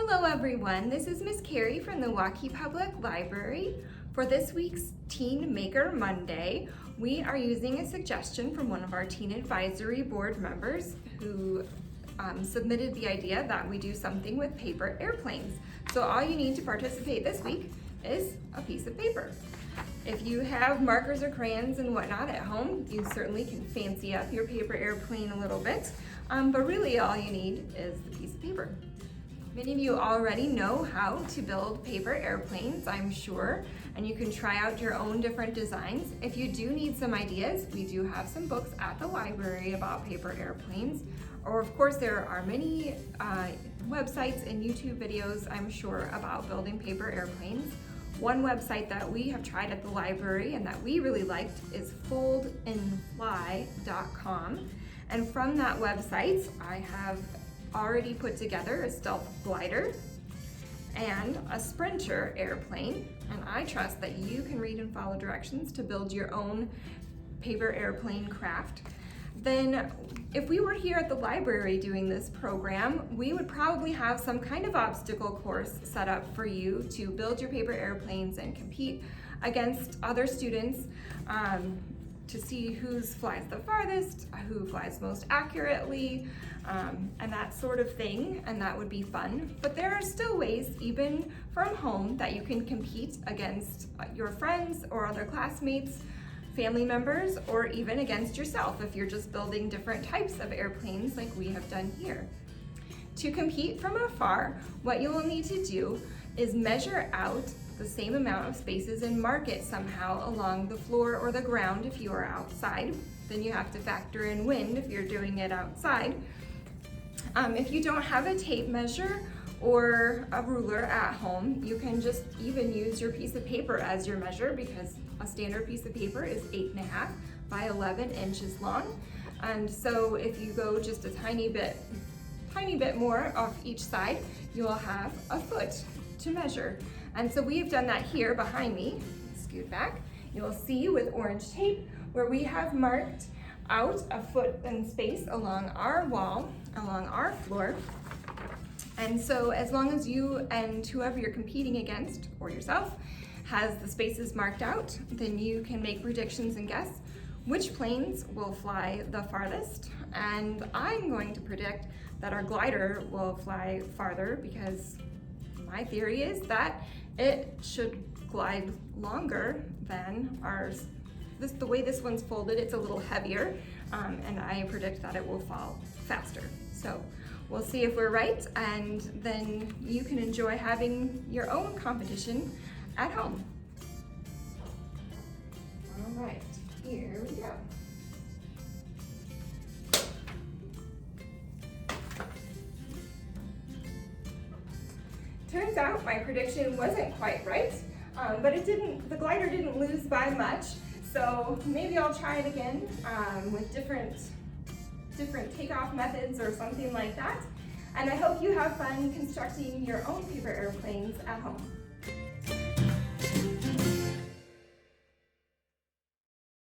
Hello everyone, this is Miss Carrie from the Waukee Public Library. For this week's Teen Maker Monday, we are using a suggestion from one of our Teen Advisory Board members who submitted the idea that we do something with paper airplanes. So all you need to participate this week is a piece of paper. If you have markers or crayons and whatnot at home, you certainly can fancy up your paper airplane a little bit, but really all you need is the piece of paper. Many of you already know how to build paper airplanes, I'm sure, and you can try out your own different designs. If you do need some ideas, we do have some books at the library about paper airplanes, or of course there are many websites and YouTube videos, I'm sure, about building paper airplanes. One website that we have tried at the library and that we really liked is foldandfly.com, and from that website I have already put together a stealth glider and a sprinter airplane, and I trust that you can read and follow directions to build your own paper airplane craft. Then if we were here at the library doing this program, we would probably have some kind of obstacle course set up for you to build your paper airplanes and compete against other students to see who flies the farthest, who flies most accurately, and that sort of thing, and that would be fun. But there are still ways, even from home, that you can compete against your friends or other classmates, family members, or even against yourself if you're just building different types of airplanes like we have done here. To compete from afar, what you will need to do is measure out the same amount of spaces and mark it somehow along the floor or the ground if you are outside. Then you have to factor in wind if you're doing it outside. If you don't have a tape measure or a ruler at home, you can just even use your piece of paper as your measure, because a standard piece of paper is 8.5 by 11 inches long. And so if you go just a tiny bit more off each side, you'll have a foot to measure. And so we've done that here behind me. Scoot back. You'll see with orange tape where we have marked out a foot in space along our wall, along our floor. And so as long as you and whoever you're competing against, or yourself, has the spaces marked out, then you can make predictions and guess which planes will fly the farthest. And I'm going to predict that our glider will fly farther, because my theory is that it should glide longer than ours. The way this one's folded, it's a little heavier, and I predict that it will fall faster. So we'll see if we're right, and then you can enjoy having your own competition at home. All right, here we go. Turns out my prediction wasn't quite right, but the glider didn't lose by much. So maybe I'll try it again with different takeoff methods or something like that. And I hope you have fun constructing your own paper airplanes at home.